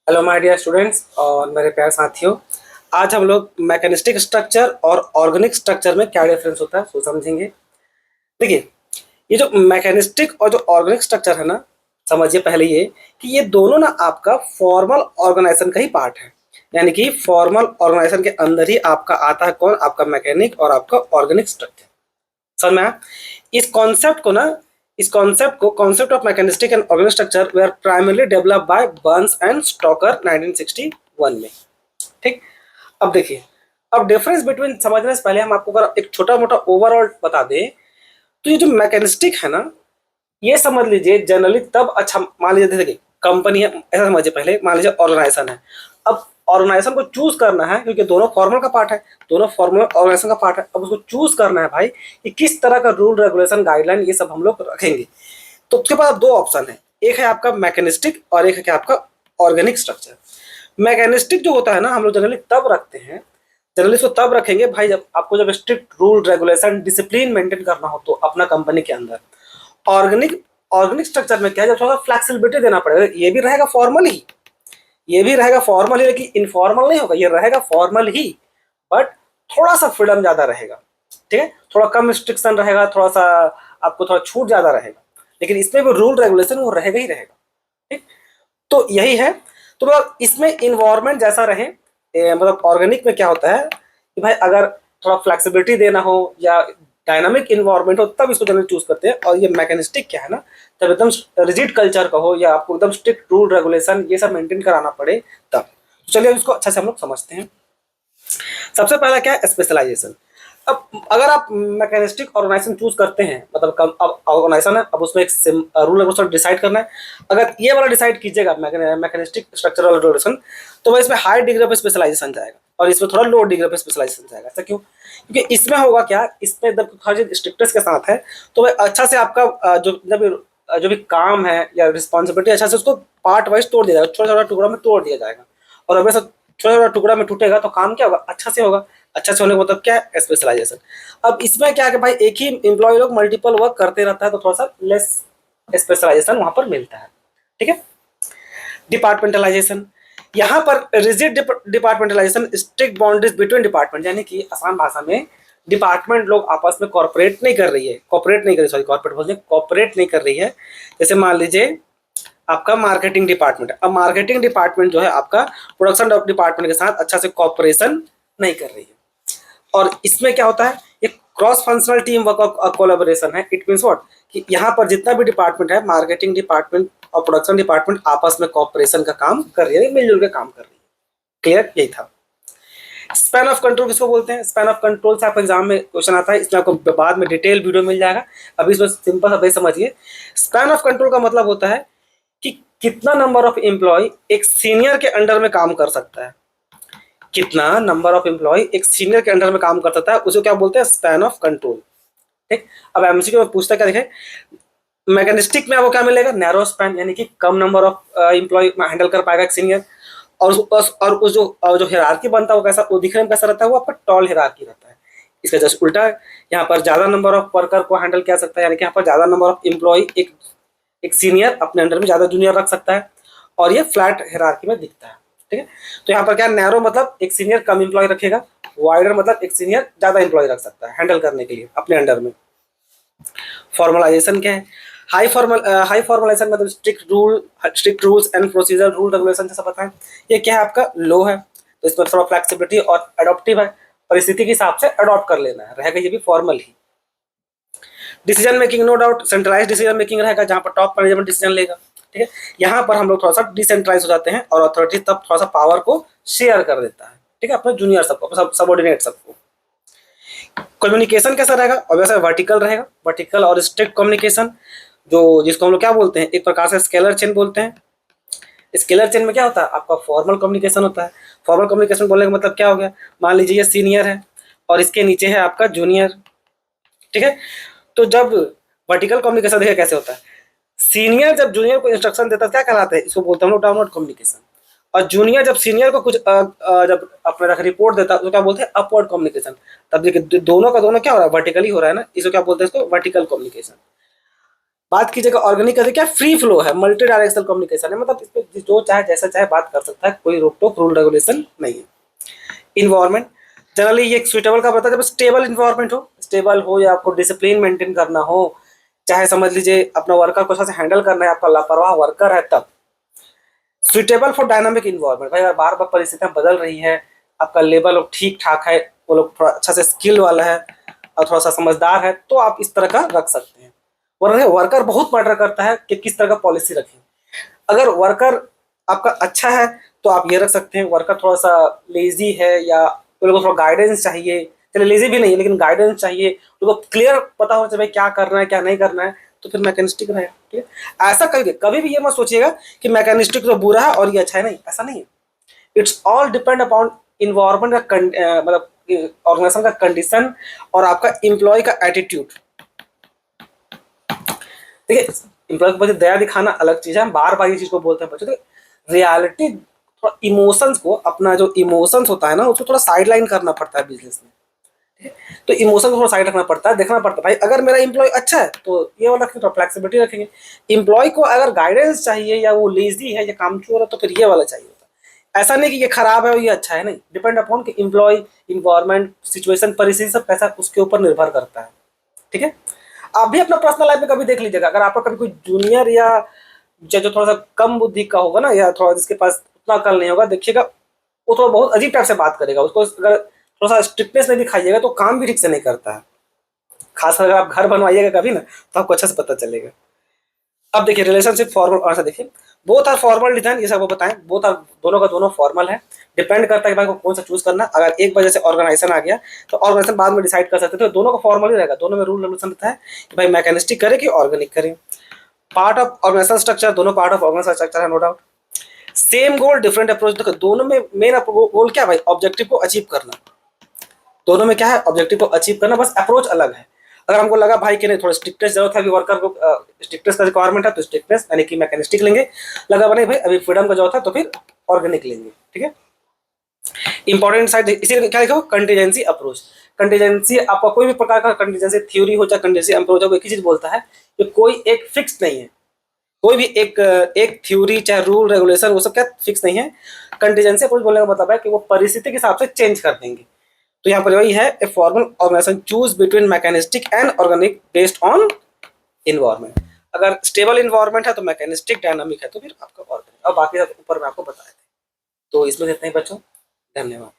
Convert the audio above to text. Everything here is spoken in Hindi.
हेलो माय डियर स्टूडेंट्स और मेरे प्यारे साथियों। आज हम लोग मैकेनिस्टिक स्ट्रक्चर और ऑर्गेनिक स्ट्रक्चर में क्या डिफरेंस होता है सो समझेंगे। देखिए, ये जो मैकेनिस्टिक और जो ऑर्गेनिक स्ट्रक्चर है ना, समझिए पहले ये कि ये दोनों ना आपका फॉर्मल ऑर्गेनाइजेशन का ही पार्ट है। यानी कि फॉर्मल ऑर्गेनाइजेशन के अंदर ही आपका आता है कौन, आपका मैकेनिक और आपका ऑर्गेनिक स्ट्रक्चर। समझ में आया? इस कॉन्सेप्ट को ना, इस कॉन्सेप्ट को concept of mechanistic and organic structure were primarily developed by Burns and Stalker 1961 में। ठीक। अब देखिए, अब डिफरेंस बिटवीन समझने से पहले हम आपको अगर एक छोटा मोटा ओवरऑल बता दें तो ये जो मैकेनिस्टिक है ना, ये समझ लीजिए जनरली तब अच्छा मान लीजिए, देखिए कंपनी है ऐसा समझिए, पहले मान लीजिए ऑर्गेनाइजेशन है। अब ऑर्गेनाइजेशन को चूज करना है क्योंकि दोनों फॉर्मल का पार्ट है, दोनों फॉर्मल ऑर्गेनाइजेशन का पार्ट है। अब उसको चूज करना है भाई कि किस तरह का रूल रेगुलेशन गाइडलाइन ये सब हम लोग रखेंगे। तो उसके पास दो ऑप्शन है, एक है आपका मैकेनिस्टिक और एक है क्या आपका ऑर्गेनिक स्ट्रक्चर। मैकेनिस्टिक जो होता है ना, हम लोग जनरली तब रखते हैं, जनरली इसको तब रखेंगे भाई जब आपको जब strict rule regulation discipline maintain करना हो तो अपना कंपनी के अंदर। ऑर्गेनिक ऑर्गेनिक स्ट्रक्चर में क्या है, जब थोड़ा फ्लेक्सिबिलिटी देना पड़ेगा, ये भी रहेगा फॉर्मल ही, ये भी रहेगा फॉर्मल ही, लेकिन इनफॉर्मल नहीं होगा, ये रहेगा फॉर्मल ही, बट थोड़ा सा फ्रीडम ज्यादा रहेगा। ठीक है, थोड़ा कम रिस्ट्रिक्शन रहेगा, थोड़ा सा आपको थोड़ा छूट ज्यादा रहेगा, लेकिन इसमें भी रूल रेगुलेशन वो रहेगा ही रहेगा। ठीक। तो यही है। तो मतलब इसमें इन्वायरमेंट जैसा रहे, मतलब ऑर्गेनिक में क्या होता है कि भाई अगर थोड़ा फ्लेक्सिबिलिटी देना हो या डायनामिक इन्वायरमेंट हो तब इसको जनरली चूज करते हैं। और ये मैकेनिस्टिक क्या है ना, जब एकदम रिजिड कल्चर का हो या आपको एकदम स्ट्रिक्ट रूल रेगुलेशन ये सब मेंटेन कराना पड़े तब। तो चलिए अब इसको अच्छा से हम लोग समझते हैं। सबसे पहला क्या है, स्पेशलाइजेशन। अब अगर आप मैकेनिस्टिक ऑर्गेनाइजेशन चूज करते हैं, मतलब कम अब ऑर्गेनाइजेशन है, अब उसमें एक रूल रेगुलेशन डिसाइड करना है। अगर ये वाला डिसाइड कीजिएगा मैकेनिस्टिक स्ट्रक्चरल रेगुलेशन, तो वह इसमें हाई डिग्री ऑफ स्पेशलाइजेशन जाएगा और इसमें थोड़ा लो डिग्री ऑफ स्पेशलाइजेशन जाएगा। ऐसा क्यों? क्योंकि इसमें होगा क्या, इसमें जब हर चीज स्ट्रिक्टनेस के साथ है तो वह अच्छा से आपका जो भी काम है या रिस्पॉन्सिबिलिटी अच्छा से उसको पार्ट वाइज तोड़ दिया जाएगा, छोटा छोटा टुकड़ा में तोड़ दिया जाएगा। और अब ऐसा छोटा छोटा टुकड़ा में टूटेगा तो काम क्या होगा, अच्छा से होगा। अच्छा से होने का मतलब क्या है, स्पेशलाइजेशन। अब इसमें क्या है कि भाई एक ही एम्प्लॉय लोग मल्टीपल वर्क करते रहता है तो थोड़ा सा लेस स्पेशलाइजेशन वहां पर मिलता है। ठीक है। डिपार्टमेंटलाइजेशन, यहाँ पर rigid departmentalisation, strict boundaries between department, यानी कि आसान भाषा में डिपार्टमेंट लोग आपस में कॉर्पोरेट नहीं कर रही है, कॉर्पोरेट नहीं कर रही, सॉरी कॉर्पोरेट बोलते हैं, कॉर्पोरेट नहीं कर रही है। जैसे मान लीजिए आपका मार्केटिंग डिपार्टमेंट है, अब मार्केटिंग डिपार्टमेंट जो है आपका प्रोडक्शन डिपार्टमेंट के साथ अच्छा से कॉर्पोरेशन नहीं कर रही है। और इसमें क्या होता है, ये क्रॉस फंक्शनल टीम वर्क और कोलैबोरेशन है। इट मींस व्हाट कि यहाँ पर जितना भी डिपार्टमेंट है, मार्केटिंग डिपार्टमेंट और प्रोडक्शन डिपार्टमेंट आपस में कॉर्पोरेशन का काम कर रही है, मिलजुल के काम कर रही है। क्लियर? यही था। स्पैन ऑफ कंट्रोल किसको बोलते हैं? स्पैन ऑफ कंट्रोल से आपको एग्जाम में क्वेश्चन आता है, इसमें आपको बाद में डिटेल वीडियो मिल जाएगा। अभी इसमें सिंपल सा बेस समझिए। स्पैन ऑफ कंट्रोल का मतलब होता है कि कितना नंबर ऑफ एम्प्लॉय एक सीनियर के अंडर में काम कर सकता है, कितना नंबर ऑफ एम्प्लॉय एक सीनियर के अंडर में काम कर सकता है, उसे क्या बोलते हैं, स्पैन ऑफ कंट्रोल। ठीक। अब एमसीक्यू में पूछता क्या, देखें मैकेनिस्टिक में आपको क्या मिलेगा, नैरो स्पैन, यानी कि कम नंबर ऑफ एम्प्लॉय हैंडल कर पाएगा एक सीनियर। और उस जो हिरार्की बनता है वो कैसा, वो दिखने में कैसा रहता है, वो आपका टॉल हिरार्की रहता है। इसका जस्ट उल्टा है, यहाँ पर ज्यादा नंबर ऑफ वर्कर को हैंडल किया सकता है, यानी कि यहाँ पर ज्यादा नंबर ऑफ एम्प्लॉय एक सीनियर अपने अंडर में ज्यादा जूनियर रख सकता है, और ये फ्लैट हिरार्की में दिखता है। ठीक है। तो यहाँ पर क्या, नैरो मतलब एक सीनियर कम एम्प्लॉय रखेगा, वाइडर मतलब एक सीनियर ज्यादा एम्प्लॉय रख सकता है हैंडल करने के लिए अपने अंडर में। फॉर्मलाइजेशन क्या है, हाई फॉर्मलाइजेशन मतलब strict rules and procedure, rule regulation जैसा पता है। ये क्या है, आपका लो है, तो इसमें थोड़ा फ्लेक्सिबिलिटी और एडॉप्टिव है, परिस्थिति के हिसाब से अडॉप्ट कर लेना है, रहेगा ये भी फॉर्मल ही। Decision making, no doubt centralise decision making रहेगा, जहां पर टॉप मैनेजमेंट डिसीजन लेगा। ठीक है। यहाँ पर हम लोग थोड़ा सा डिसेंट्रलाइज हो जाते हैं और अथॉरिटी तब थोड़ा सा पावर को शेयर कर देता है। ठीक है, अपने जूनियर सबको, सबऑर्डिनेट सबको। कम्युनिकेशन कैसा रहेगा, और वैसा वर्टिकल रहेगा, वर्टिकल और स्ट्रिक्ट कम्युनिकेशन, जो जिसको हम लोग क्या बोलते हैं, एक प्रकार से स्केलर चेन बोलते हैं। स्केलर चेन में क्या होता है, आपका फॉर्मल कम्युनिकेशन होता है। फॉर्मल कम्युनिकेशन बोलने का मतलब क्या हो गया, मान लीजिए ये सीनियर है और इसके नीचे है आपका जूनियर। ठीक है। तो जब वर्टिकल कम्युनिकेशन देखिए कैसे होता है, सीनियर जब जूनियर को इंस्ट्रक्शन देता है क्या कहलाता है, इसको बोलते हैं हम लोग डाउनवर्ड कम्युनिकेशन। और जूनियर जब सीनियर को कुछ जब अपना रिपोर्ट देता है तो क्या बोलते हैं, अपवर्ड कम्युनिकेशन। तब देखिए दोनों का दोनों क्या हो रहा है, वर्टिकली हो रहा है ना, इसको क्या बोलते हैं, इसको वर्टिकल कम्युनिकेशन। बात कीजिएगा ऑर्गेनिक का, क्या फ्री फ्लो है, मल्टी डायरेक्शनल कम्युनिकेशन है, मतलब इस पे जो चाहे जैसा चाहे बात कर सकता है, कोई रोक टोक रूल रेगुलेशन नहीं है। इन्वायरमेंट जनरली ये एक सुइटेबल का पता है जब स्टेबल इन्वायरमेंट हो, स्टेबल हो या आपको डिसिप्लिन मेंटेन करना हो, चाहे समझ लीजिए अपना वर्कर को अच्छे से हैंडल करना है, आपका लापरवाह वर्कर है तब। सुइटेबल फॉर डायनामिक इन्वायरमेंट, भाई अगर बार बार परिस्थितियां बदल रही है, आपका लेबर लोग ठीक ठाक है, वो लोग थोड़ा अच्छा से स्किल वाला है और थोड़ा सा समझदार है, तो आप इस तरह का रख सकते हैं। वरना वर्कर बहुत मैटर करता है कि किस तरह का पॉलिसी रखें। अगर वर्कर आपका अच्छा है तो आप ये रख सकते हैं, वर्कर थोड़ा सा लेजी है या उन लोगों को थोड़ा गाइडेंस चाहिए, चलिए लेजी भी नहीं है लेकिन गाइडेंस चाहिए, उनको क्लियर पता होना चाहिए क्या करना है क्या नहीं करना है, तो फिर मैकेनिस्टिक रहेगा। ठीक है, ऐसा कभी भी ये मत सोचिएगा कि मैकेनिस्टिक तो बुरा है और ये अच्छा है, नहीं, ऐसा नहीं है। It's all depend upon environment का मतलब ऑर्गेनाइजेशन का कंडीशन और आपका एम्प्लॉय का एटीट्यूड। देखिए, एम्प्लॉय के प्रति दया दिखाना अलग चीज है, हम बार बार ये चीज को बोलते हैं बच्चों, तो रियलिटी थोड़ा इमोशंस को, अपना जो इमोशंस होता है ना उसको थोड़ा साइड लाइन करना पड़ता है बिजनेस में। तो इमोशन को थोड़ा साइड रखना पड़ता है, देखना पड़ता है भाई अगर मेरा एम्प्लॉय अच्छा है तो ये वाला रखेंगे, तो फ्लेक्सिबिलिटी रखेंगे। एम्प्लॉय को अगर गाइडेंस चाहिए या वो लेजी है या कामचोर है तो फिर ये वाला चाहिए होता है। ऐसा नहीं कि ये खराब है और ये अच्छा है, नहीं, डिपेंड अपॉन कि एम्प्लॉय, इन्वायरमेंट, सिचुएशन, परिस्थिति सब कैसा उसके ऊपर निर्भर करता है। ठीक है, आप भी अपना पर्सनल लाइफ में कभी देख लीजिएगा, अगर आपका कभी कोई जूनियर या जो थोड़ा सा कम बुद्धि का होगा ना, या थोड़ा जिसके पास उतना अकल नहीं होगा, देखिएगा वो थोड़ा बहुत अजीब टाइप से बात करेगा, उसको अगर थोड़ा सा स्ट्रिक्टनेस नहीं दिखाइएगा तो काम भी ठीक से नहीं करता है। खासकर अगर आप घर बनवाइएगा कभी ना तो आपको अच्छे से पता चलेगा। अब देखिए रिलेशनशिप फॉर्मल और ऐसा देखिए, बोथ आर फॉर्मल डिजाइन, ये सब वो बताएं, बोथ आर, दोनों का दोनों फॉर्मल है। डिपेंड करता है कि भाई को कौन सा चूज करना। अगर एक वजह से ऑर्गेनाइजेशन आ गया तो ऑर्गेनाइजेशन बाद में डिसाइड कर सकते थे, दोनों का फॉर्मल ही रहेगा, दोनों में रूल रेगुलेशन रहता है कि भाई मैकेनिस्टिक करे कि ऑर्गेनिक करे। पार्ट ऑफ ऑर्गेनाइजेशन स्ट्रक्चर, दोनों पार्ट ऑफ ऑर्गेनाइजेशन स्ट्रक्चर है, no doubt. Same goal different approach, देखो दोनों में मेन गोल क्या है भाई, ऑब्जेक्टिव को अचीव करना। दोनों में क्या है, ऑब्जेक्टिव को अचीव करना, बस अप्रोच अलग है। अगर हमको लगा भाई कि नहीं थोड़ा स्ट्रिक्टनेस जरूरत है, अभी वर्कर को स्ट्रिक्टनेस का रिक्वायरमेंट है तो स्ट्रिक्टनेस यानी कि मैकेनिस्टिक लेंगे, लगा नहीं भाई अभी फ्रीडम का जरूरत है तो फिर ऑर्गेनिक लेंगे। ठीक है, इंपॉर्टेंट साइड इसी क्या लिखा हो, कंटीजेंसी अप्रोच। कंटीजेंसी आपका कोई भी प्रकार का कंटीजेंसी थ्योरी हो चाहे कंटीजेंसी अप्रोच हो, एक ही चीज बोलता है कि कोई एक फिक्स नहीं है, कोई भी एक थ्योरी चाहे रूल रेगुलेशन वो सब क्या फिक्स नहीं है। कंटीजेंसी अप्रोच बोलने का मतलब है कि वो परिस्थिति के हिसाब से चेंज कर देंगे। तो यहाँ पर वही है, a formal organisation choose between mechanistic and organic based on environment. अगर स्टेबल इन्वायरमेंट है तो मैकेनिस्टिक, डायनामिक है तो फिर आपका ऑर्गेनिक, और बाकी सब ऊपर में आपको बताया था। तो इसमें इतना ही बच्चों, धन्यवाद।